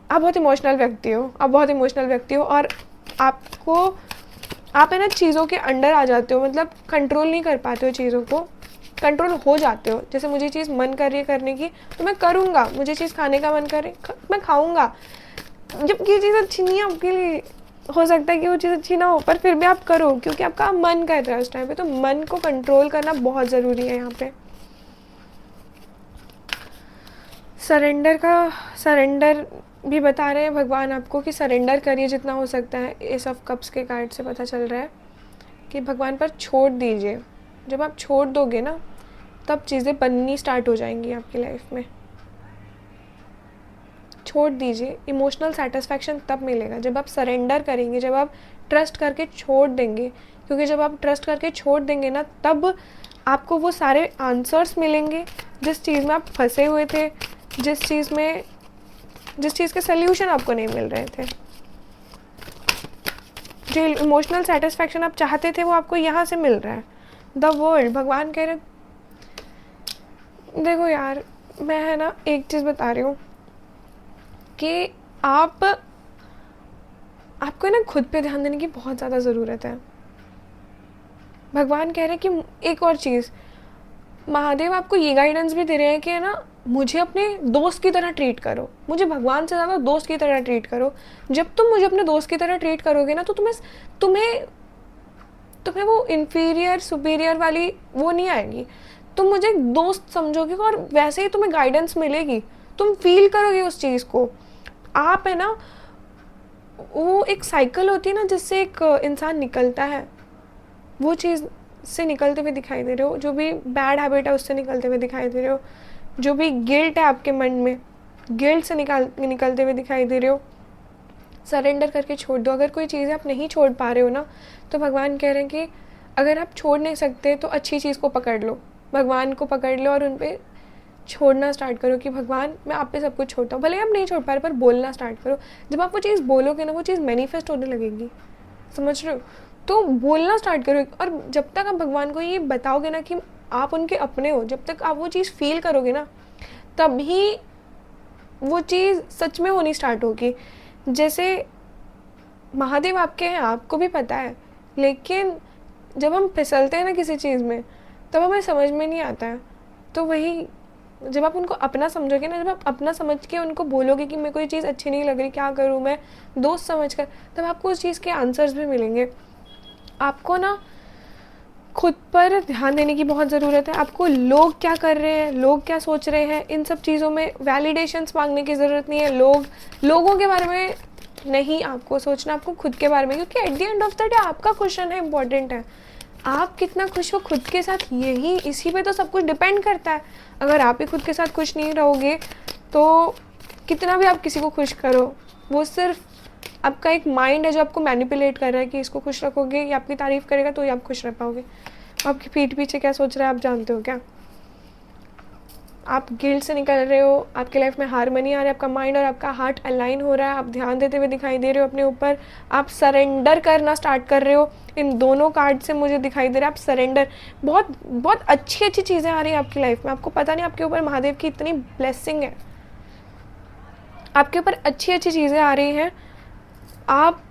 आप बहुत इमोशनल व्यक्ति हो, आप बहुत इमोशनल व्यक्ति हो, और आप है ना चीज़ों के अंडर आ जाते हो, मतलब कंट्रोल नहीं कर पाते हो चीज़ों को, कंट्रोल हो जाते हो। जैसे मुझे चीज़ मन कर रही है करने की तो मैं करूँगा, मुझे चीज़ खाने का मन करे मैं खाऊँगा, जबकि ये चीज़ अच्छी नहीं है आपके लिए। हो सकता है कि वो चीज़ अच्छी ना हो, पर फिर भी आप करो क्योंकि आपका मन कर रहा है उस टाइम पे। तो मन को कंट्रोल करना बहुत ज़रूरी है यहाँ पे। सरेंडर भी बता रहे हैं भगवान आपको कि सरेंडर करिए जितना हो सकता है। एस ऑफ कप्स के कार्ड से पता चल रहा है कि भगवान पर छोड़ दीजिए। जब आप छोड़ दोगे ना तब चीज़ें बननी स्टार्ट हो जाएंगी आपकी लाइफ में। छोड़ दीजिए, इमोशनल सेटिस्फैक्शन तब मिलेगा जब आप सरेंडर करेंगे, जब आप ट्रस्ट करके छोड़ देंगे। क्योंकि जब आप ट्रस्ट करके छोड़ देंगे ना तब आपको वो सारे आंसर्स मिलेंगे जिस चीज़ में आप फंसे हुए थे, जिस चीज़ के सल्यूशन आपको नहीं मिल रहे थे। जो इमोशनल सेटिस्फैक्शन आप चाहते थे वो आपको यहाँ से मिल रहा है। द वर्ल्ड, भगवान कह रहे, देखो यार मैं है ना एक चीज़ बता रही हूँ कि आपको ना खुद पे ध्यान देने की बहुत ज़्यादा ज़रूरत है। भगवान कह रहे हैं कि एक और चीज़, महादेव आपको ये गाइडेंस भी दे रहे हैं कि है ना मुझे अपने दोस्त की तरह ट्रीट करो, मुझे भगवान से ज़्यादा दोस्त की तरह ट्रीट करो। जब तुम मुझे अपने दोस्त की तरह ट्रीट करोगे ना तो तुम्हें वो इन्फीरियर सुपीरियर वाली वो नहीं आएगी। तुम मुझे एक दोस्त समझोगे और वैसे ही तुम्हें गाइडेंस मिलेगी, तुम फील करोगे उस चीज़ को। आप है ना, वो एक साइकिल होती है ना जिससे एक इंसान निकलता है, वो चीज़ से निकलते हुए दिखाई दे रहे हो। जो भी बैड हैबिट है उससे निकलते हुए दिखाई दे रहे हो, जो भी गिल्ट है आपके मन में, गिल्ट से निकलते हुए दिखाई दे रहे हो। सरेंडर करके छोड़ दो। अगर कोई चीज़ आप नहीं छोड़ पा रहे हो ना तो भगवान कह रहे हैं कि अगर आप छोड़ नहीं सकते तो अच्छी चीज़ को पकड़ लो, भगवान को पकड़ लो और उन पर छोड़ना स्टार्ट करो कि भगवान मैं आप पे सब कुछ छोड़ता हूँ। भले आप नहीं छोड़ पा रहे पर बोलना स्टार्ट करो। जब आप वो चीज़ बोलोगे ना वो चीज़ मैनिफेस्ट होने लगेगी, समझ रहे हो? तो बोलना स्टार्ट करो। और जब तक आप भगवान को ये बताओगे ना कि आप उनके अपने हो, जब तक आप वो चीज़ फील करोगे ना तभी वो चीज़ सच में होनी स्टार्ट होगी। जैसे महादेव आपके हैं, आपको भी पता है, लेकिन जब हम फिसलते हैं ना किसी चीज़ में तब हमें समझ में नहीं आता है। तो वही जब आप उनको अपना समझोगे ना, जब आप अपना समझ के उनको बोलोगे कि मेरे को ये चीज़ अच्छी नहीं लग रही, क्या करूँ मैं, दोस्त समझ कर, तब आपको उस चीज़ के आंसर्स भी मिलेंगे। आपको ना खुद पर ध्यान देने की बहुत ज़रूरत है। आपको लोग क्या कर रहे हैं, लोग क्या सोच रहे हैं, इन सब चीज़ों में वैलिडेशंस मांगने की ज़रूरत नहीं है। लोगों के बारे में नहीं आपको सोचना, आपको खुद के बारे में, क्योंकि at the end of the day आपका खुश रहना इम्पॉर्टेंट है। आप कितना खुश हो खुद के साथ, यही इसी पे तो सब कुछ डिपेंड करता है। अगर आप ही खुद के साथ खुश नहीं रहोगे तो कितना भी आप किसी को खुश करो, वो सिर्फ आपका एक माइंड है जो आपको मैनिपुलेट कर रहा है कि इसको खुश रखोगे, ये आपकी तारीफ़ करेगा तो ही आप खुश रह पाओगे। आपकी पीठ पीछे क्या सोच रहा है आप जानते हो क्या? आप गिल्ट से निकल रहे हो, आपकी लाइफ में हारमनी आ रहा है, आपका माइंड और आपका हार्ट अलाइन हो रहा है, आप ध्यान देते हुए दिखाई दे रहे हो अपने ऊपर, आप सरेंडर करना स्टार्ट कर रहे हो। इन दोनों कार्ड से मुझे दिखाई दे रहा है आप सरेंडर, बहुत बहुत अच्छी चीज़ें आ रही हैं आपकी लाइफ में। आपको पता नहीं आपके ऊपर महादेव की इतनी ब्लेसिंग है, आपके ऊपर अच्छी चीज़ें आ रही हैं। आप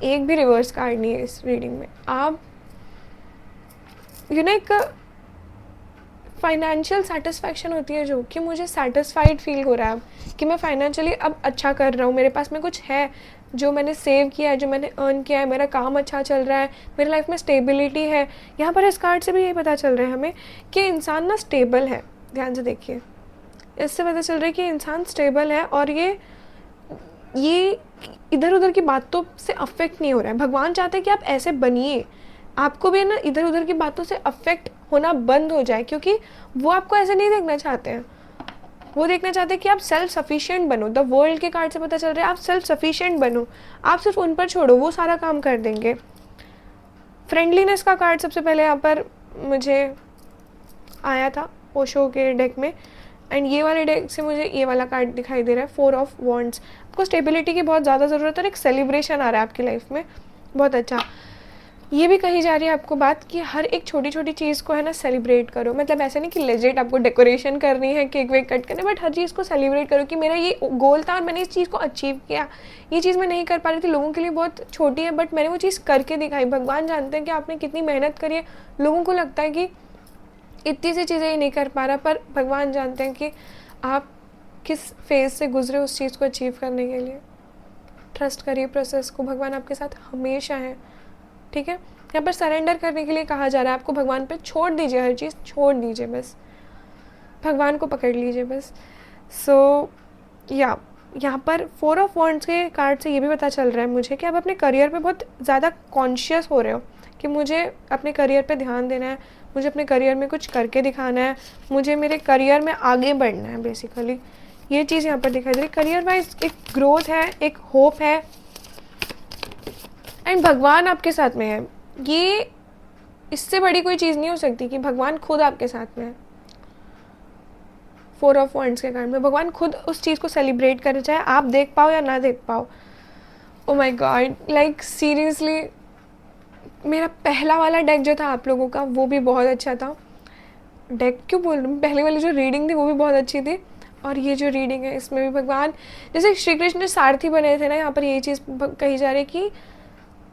एक भी रिवर्स कार्ड नहीं है इस रीडिंग में। आप एक फाइनेंशियल सेटिस्फैक्शन होती है जो कि मुझे सेटिस्फाइड फील हो रहा है अब कि मैं फाइनेंशियली अब अच्छा कर रहा हूँ, मेरे पास में कुछ है जो मैंने सेव किया है, जो मैंने अर्न किया है, मेरा काम अच्छा चल रहा है, मेरी लाइफ में स्टेबिलिटी है। यहाँ पर इस कार्ड से भी यही पता चल रहा है हमें कि इंसान ना स्टेबल है। ध्यान से देखिए, इससे पता चल रहा है कि इंसान स्टेबल है और ये इधर उधर की बातों से अफेक्ट नहीं हो रहा है। भगवान चाहते हैं कि आप ऐसे बनिए, आपको भी ना इधर उधर की बातों से अफेक्ट होना बंद हो जाए, क्योंकि वो आपको ऐसे नहीं देखना चाहते हैं। वो देखना चाहते हैं कि आप सेल्फ सफिशिएंट बनो। द वर्ल्ड के कार्ड से पता चल रहा है आप सेल्फ सफिशिएंट बनो, आप सिर्फ उन पर छोड़ो, वो सारा काम कर देंगे। फ्रेंडलीनेस का कार्ड सबसे पहले यहाँ पर मुझे आया था ओशो के डेक में, एंड ये वाले डेक से मुझे ये वाला कार्ड दिखाई दे रहा है, 4 ऑफ वॉन्ड्स। आपको स्टेबिलिटी की बहुत ज़्यादा ज़रूरत है और एक सेलिब्रेशन आ रहा है आपकी लाइफ में, बहुत अच्छा। ये भी कही जा रही है आपको बात कि हर एक छोटी छोटी चीज़ को है ना सेलिब्रेट करो, मतलब ऐसा नहीं कि लेजिट आपको डेकोरेशन करनी है, केक वेक कट करना, बट हर चीज़ को सेलिब्रेट करो कि मेरा ये गोल था और मैंने इस चीज़ को अचीव किया। ये चीज़ मैं नहीं कर पा रही थी, लोगों के लिए बहुत छोटी है, बट मैंने वो चीज़ करके दिखाई। भगवान जानते हैं कि आपने कितनी मेहनत करी है। लोगों को लगता है कि इतनी सी चीज़ें ये नहीं कर पा रहा, पर भगवान जानते हैं कि आप किस फेज़ से गुजरे उस चीज़ को अचीव करने के लिए। ट्रस्ट करिए प्रोसेस को, भगवान आपके साथ हमेशा है, ठीक है। यहाँ पर सरेंडर करने के लिए कहा जा रहा है आपको, भगवान पे छोड़ दीजिए, हर चीज़ छोड़ दीजिए, बस भगवान को पकड़ लीजिए बस। सो यहाँ पर 4 ऑफ वॉन्ड्स के कार्ड से ये भी पता चल रहा है मुझे कि आप अपने करियर पे बहुत ज़्यादा कॉन्शियस हो रहे हो कि मुझे अपने करियर पे ध्यान देना है, मुझे अपने करियर में कुछ करके दिखाना है, मुझे मेरे करियर में आगे बढ़ना है। बेसिकली ये चीज़ यहाँ पर दिखाई दे रही है। करियर वाइज एक ग्रोथ है, एक होप है, एंड भगवान आपके साथ में है। ये इससे बड़ी कोई चीज़ नहीं हो सकती कि भगवान खुद आपके साथ में है। 4 ऑफ वॉन्ड्स के कारण में भगवान खुद उस चीज़ को सेलिब्रेट करे, चाहे आप देख पाओ या ना देख पाओ। Oh my God, like seriously मेरा पहला वाला डेक जो था आप लोगों का, वो भी बहुत अच्छा था। डेक क्यों बोल रही हूँ, पहले वाली जो रीडिंग थी वो भी बहुत अच्छी थी, और ये जो रीडिंग है इसमें भी भगवान, जैसे श्री कृष्ण सारथी बने थे ना, यहाँ पर ये चीज़ कही जा रही है कि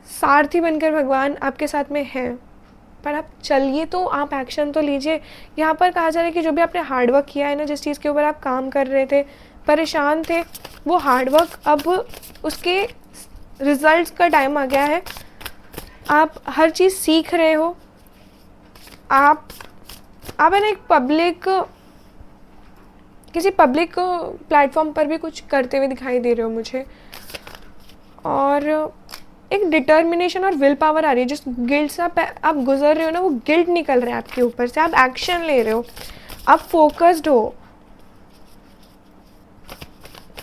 सारथी बनकर भगवान आपके साथ में है, पर आप चलिए तो, आप एक्शन तो लीजिए। यहाँ पर कहा जा रहा है कि जो भी आपने हार्डवर्क किया है ना, जिस चीज़ के ऊपर आप काम कर रहे थे, परेशान थे, वो हार्डवर्क अब उसके रिजल्ट्स का टाइम आ गया है। आप हर चीज़ सीख रहे हो, आप है ना एक किसी पब्लिक प्लेटफॉर्म पर भी कुछ करते हुए दिखाई दे रहे हो मुझे, और एक डिटर्मिनेशन और विल पावर आ रही है। जिस गिल्ट से आप गुजर रहे हो ना, वो गिल्ट निकल रहा है आपके ऊपर से, आप एक्शन ले रहे हो, आप फोकस्ड हो।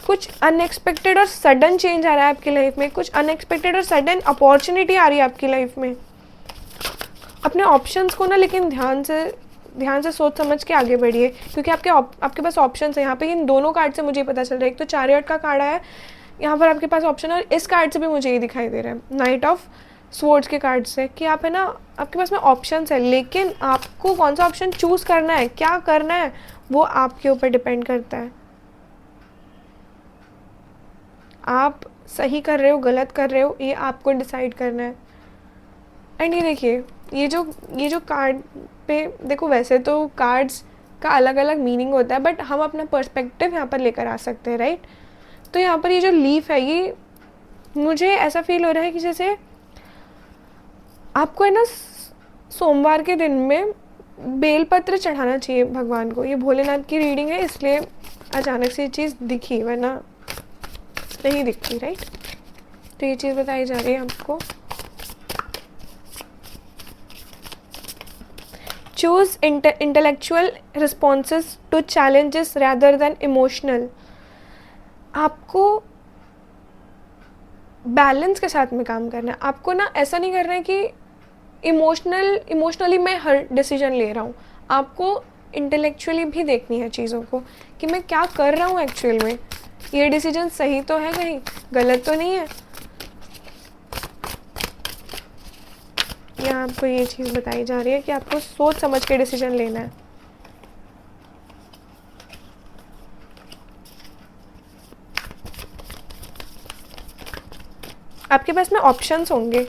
कुछ अनएक्सपेक्टेड और सडन चेंज आ रहा है आपकी लाइफ में, कुछ अनएक्सपेक्टेड और सडन अपॉर्चुनिटी आ रही है आपकी लाइफ में। अपने ऑप्शंस को ना लेकिन ध्यान से सोच समझ के आगे बढ़िए, क्योंकि आपके पास ऑप्शंस है। यहाँ पे इन दोनों कार्ड से मुझे पता चल रहा है, एक तो चैरियट का कार्ड है यहाँ पर आपके पास ऑप्शन, और इस कार्ड से भी मुझे ये दिखाई दे रहा है नाइट ऑफ स्वॉर्ड्स के कार्ड से कि आप है ना, आपके पास में ऑप्शंस है, लेकिन आपको कौन सा ऑप्शन चूज़ करना है, क्या करना है, वो आपके ऊपर डिपेंड करता है। आप सही कर रहे हो, गलत कर रहे हो, ये आपको डिसाइड करना है। एंड ये देखिए, ये जो कार्ड पे देखो, वैसे तो कार्ड्स का अलग अलग मीनिंग होता है, बट हम अपना पर्सपेक्टिव यहाँ पर लेकर आ सकते हैं, राइट। तो यहाँ पर ये जो लीफ है, ये मुझे ऐसा फील हो रहा है कि जैसे आपको है ना सोमवार के दिन में बेलपत्र चढ़ाना चाहिए भगवान को। ये भोलेनाथ की रीडिंग है, इसलिए अचानक से ये चीज़ दिखी, वरना नहीं दिखती, राइट। तो ये चीज़ बताई जा रही है आपको। Choose intellectual responses to challenges rather than emotional. आपको बैलेंस के साथ में काम करना है। आपको ना ऐसा नहीं करना है कि इमोशनली मैं हर डिसीजन ले रहा हूँ। आपको इंटेलेक्चुअली भी देखनी है चीज़ों को कि मैं क्या कर रहा हूँ एक्चुअल में, ये डिसीजन सही तो है, कहीं गलत तो नहीं है। यहाँ आपको ये चीज़ बताई जा रही है कि आपको सोच समझ के डिसीजन लेना है। आपके पास में ऑप्शंस होंगे,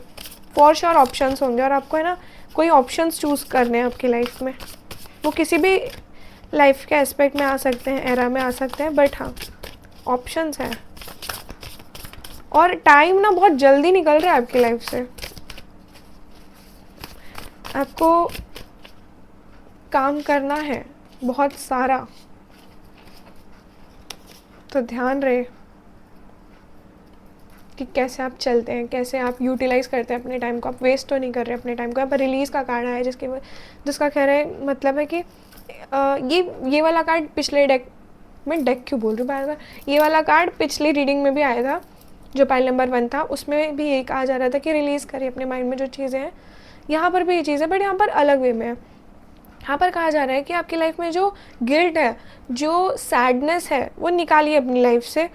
फॉर श्योर ऑप्शंस होंगे, और आपको है ना कोई ऑप्शंस चूज़ करने हैं आपकी लाइफ में। वो किसी भी लाइफ के एस्पेक्ट में आ सकते हैं, एरा में आ सकते हैं, बट हाँ ऑप्शंस हैं। और टाइम ना बहुत जल्दी निकल रहा है आपकी लाइफ से। आपको काम करना है बहुत सारा, तो ध्यान रहे कि कैसे आप चलते हैं, कैसे आप यूटिलाइज़ करते हैं अपने टाइम को। आप वेस्ट तो नहीं कर रहे अपने टाइम को। यहाँ पर रिलीज़ का कार्ड है जिसका कह रहे हैं मतलब है कि ये वाला कार्ड पिछले डेक में, डेक क्यों बोल रही हूँ बार बार, ये वाला कार्ड पिछली रीडिंग में भी आया था, जो पाइल नंबर 1 था, उसमें भी ये कहा जा रहा था कि रिलीज़ करिए अपने माइंड में जो चीज़ें हैं। यहाँ पर भी ये चीज़ है, बट यहाँ पर अलग वे में है। यहाँ पर कहा जा रहा है कि आपकी लाइफ में जो गिल्ट है, जो सैडनेस है, वो निकालिए अपनी लाइफ से,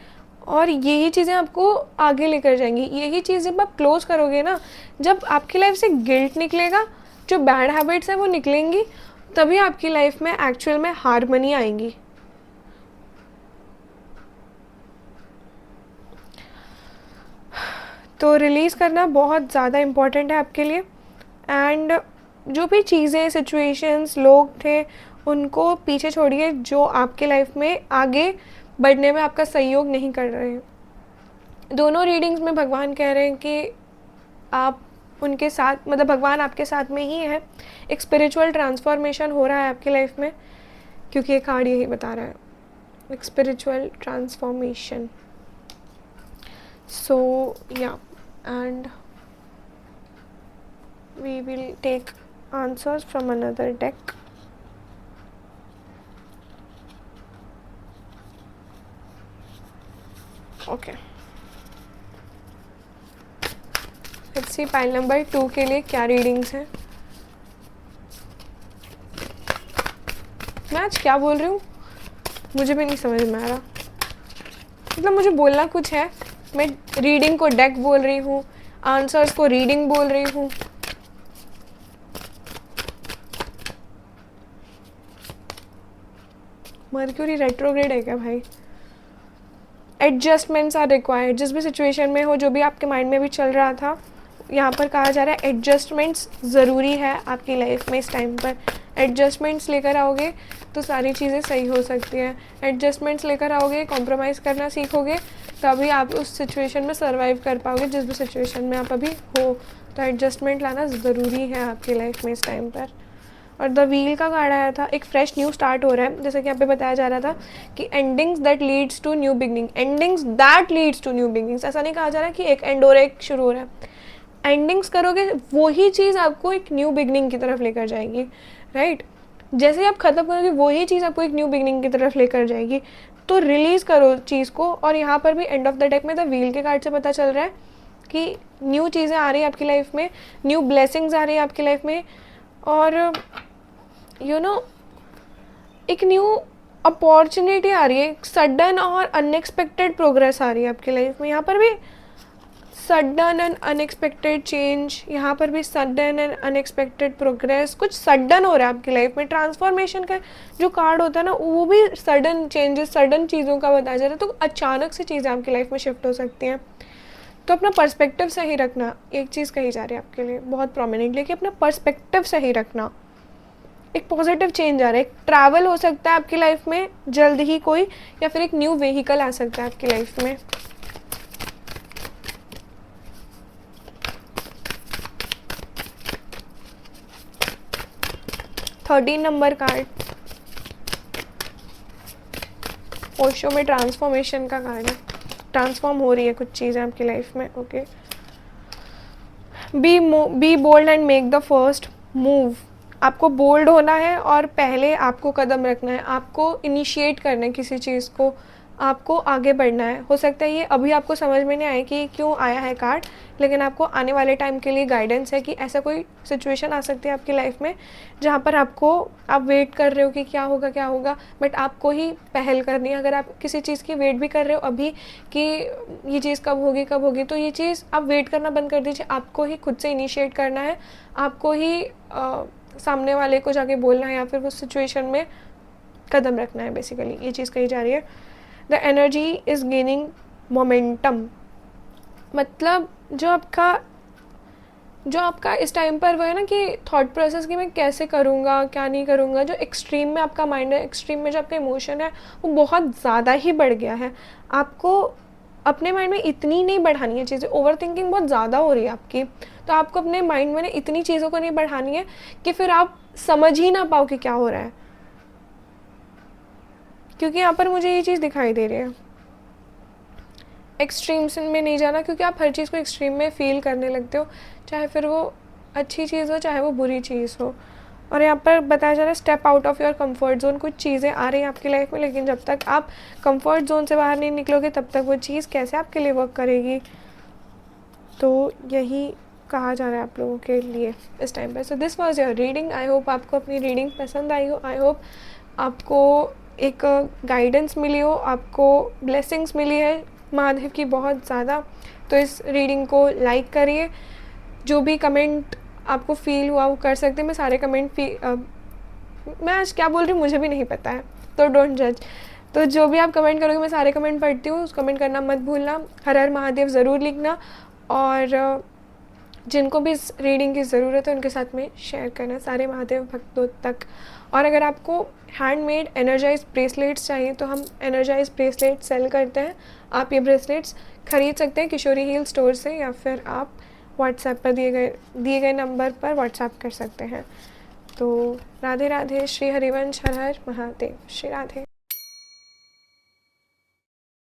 और यही चीज़ें आपको आगे लेकर जाएंगी। यही चीज़ जब आप क्लोज करोगे ना, जब आपकी लाइफ से गिल्ट निकलेगा, जो बैड हैबिट्स हैं वो निकलेंगी, तभी आपकी लाइफ में एक्चुअल में हार्मनी आएंगी। तो रिलीज़ करना बहुत ज़्यादा इम्पॉर्टेंट है आपके लिए। एंड जो भी चीज़ें, सिचुएशंस, लोग थे, उनको पीछे छोड़िए जो आपके लाइफ में आगे बढ़ने में आपका सहयोग नहीं कर रहे हैं। दोनों रीडिंग्स में भगवान कह रहे हैं कि आप उनके साथ, मतलब भगवान आपके साथ में ही है। एक स्पिरिचुअल ट्रांसफॉर्मेशन हो रहा है आपकी लाइफ में, क्योंकि ये कार्ड यही बता रहा है, एक spiritual transformation. So yeah, and we will take answers from another deck. Okay, let's see pile number 2 के लिए क्या रीडिंग्स हैं। मैं आज क्या बोल रही हूँ मुझे भी नहीं समझ में आ रहा, मतलब मुझे बोलना कुछ है, मैं रीडिंग को डेक बोल रही हूँ, आंसर्स को रीडिंग बोल रही हूँ। मर्क्यूरी रेट्रोग्रेड है क्या भाई? Adjustments are required. जिस भी सिचुएशन में हो, जो भी आपके माइंड में भी चल रहा था, यहाँ पर कहा जा रहा है एडजस्टमेंट्स ज़रूरी है आपकी लाइफ में। इस टाइम पर एडजस्टमेंट्स लेकर आओगे तो सारी चीज़ें सही हो सकती हैं। एडजस्टमेंट्स लेकर आओगे, कॉम्प्रोमाइज़ करना सीखोगे, तभी आप उस सिचुएशन में सर्वाइव कर पाओगे जिस भी सिचुएशन में आप अभी हो। तो एडजस्टमेंट लाना ज़रूरी है आपकी लाइफ में इस टाइम पर। और द व्हील का कार्ड आया था, एक फ्रेश न्यू स्टार्ट हो रहा है, जैसे कि यहाँ पे बताया जा रहा था कि endings that leads to new beginning, endings that leads to new beginnings. ऐसा नहीं कहा जा रहा कि एक एंड और एक शुरू हो रहा है। एंडिंग्स करोगे वही चीज़ आपको एक न्यू बिगनिंग की तरफ लेकर जाएगी, राइट? जैसे ही आप ख़त्म करोगे वही चीज़ आपको एक न्यू बिगनिंग की तरफ लेकर जाएगी। तो रिलीज़ करो चीज़ को। और यहाँ पर भी एंड ऑफ द डेक में द व्हील के कार्ड से पता चल रहा है कि न्यू चीज़ें आ रही है आपकी लाइफ में, न्यू ब्लेसिंग्स आ रही है आपकी लाइफ में, और यू नो एक न्यू अपॉर्चुनिटी आ रही है, सडन और अनएक्सपेक्टेड प्रोग्रेस आ रही है आपकी लाइफ में। यहाँ पर भी सडन एंड अनएक्सपेक्टेड चेंज, यहाँ पर भी सडन एंड अनएक्सपेक्टेड प्रोग्रेस, कुछ सडन हो रहा है आपकी लाइफ में। ट्रांसफॉर्मेशन का जो कार्ड होता है ना, वो भी सडन चेंजेस, सडन चीज़ों का बताया जा रहा है। तो अचानक से चीज़ें आपकी लाइफ में शिफ्ट हो सकती हैं। तो अपना पर्सपेक्टिव सही रखना, एक चीज़ कही जा रही है आपके लिए बहुत प्रोमिनेंटली कि अपना पर्सपेक्टिव सही रखना। एक पॉजिटिव चेंज आ रहा है, एक ट्रैवल हो सकता है आपकी लाइफ में जल्द ही कोई, या फिर एक न्यू व्हीकल आ सकता है आपकी लाइफ में। थर्टीन नंबर कार्ड ओशो में ट्रांसफॉर्मेशन का कार्ड है। ट्रांसफॉर्म हो रही है कुछ चीज़ें आपकी लाइफ में। Okay, be bold and make the first move. आपको बोल्ड होना है और पहले आपको कदम रखना है, आपको इनिशिएट करना है किसी चीज़ को, आपको आगे बढ़ना है। हो सकता है ये अभी आपको समझ में नहीं आए कि क्यों आया है कार्ड, लेकिन आपको आने वाले टाइम के लिए गाइडेंस है कि ऐसा कोई सिचुएशन आ सकती है आपकी लाइफ में जहाँ पर आप वेट कर रहे हो कि क्या होगा, बट आपको ही पहल करनी है। अगर आप किसी चीज़ की वेट भी कर रहे हो अभी कि ये चीज़ कब होगी, तो ये चीज़ आप वेट करना बंद कर दीजिए। आपको ही खुद से इनिशिएट करना है, आपको ही सामने वाले को जाके बोलना है, या फिर उस सिचुएशन में कदम रखना है। बेसिकली ये चीज़ कही जा रही है। The energy is gaining momentum, मतलब जो आपका इस टाइम पर वो है ना कि थॉट प्रोसेस कि मैं कैसे करूँगा क्या नहीं करूँगा, जो एक्सट्रीम में आपका माइंड है, एक्सट्रीम में जो आपका इमोशन है वो बहुत ज़्यादा ही बढ़ गया है। आपको अपने माइंड में इतनी नहीं बढ़ानी है चीज़ें, ओवर थिंकिंग बहुत ज़्यादा हो रही है आपकी। तो आपको अपने माइंड में इतनी चीज़ों को नहीं बढ़ानी है कि फिर आप समझ ही ना पाओ कि क्या हो रहा है, क्योंकि यहाँ पर मुझे ये चीज़ दिखाई दे रही है। एक्सट्रीम्स में नहीं जाना, क्योंकि आप हर चीज़ को एक्सट्रीम में फील करने लगते हो, चाहे फिर वो अच्छी चीज़ हो चाहे वो बुरी चीज़ हो। और यहाँ पर बताया जा रहा है step out of your comfort zone. कुछ चीज़ें आ रही हैं आपकी लाइफ में, लेकिन जब तक आप कंफर्ट जोन से बाहर नहीं निकलोगे तब तक वो चीज़ कैसे आपके लिए वर्क करेगी। तो यही कहा जा रहा है आप लोगों के लिए इस टाइम पर। So this was your reading. I hope आपको अपनी रीडिंग पसंद आई हो। आई होप आपको एक गाइडेंस मिली हो, आपको ब्लेसिंग्स मिली है महादेव की बहुत ज़्यादा। तो इस रीडिंग को लाइक करिए, जो भी कमेंट आपको फ़ील हुआ वो कर सकते हैं। मैं सारे कमेंट मैं आज क्या बोल रही हूँ मुझे भी नहीं पता है, तो डोंट जज। तो जो भी आप कमेंट करोगे मैं सारे कमेंट पढ़ती हूँ, कमेंट करना मत भूलना। हर हर महादेव ज़रूर लिखना, और जिनको भी इस रीडिंग की ज़रूरत है उनके साथ में शेयर करना, सारे महादेव भक्तों तक। और अगर आपको हैंडमेड एनर्जाइज ब्रेसलेट्स चाहिए तो हम एनर्जाइज ब्रेसलेट सेल करते हैं। आप ये ब्रेसलेट्स खरीद सकते हैं किशोरी हील स्टोर से, या फिर आप व्हाट्सएप पर दिए गए नंबर पर व्हाट्सएप कर सकते हैं। तो राधे राधे, श्री हरिवंश, हर हर महादेव, श्री राधे।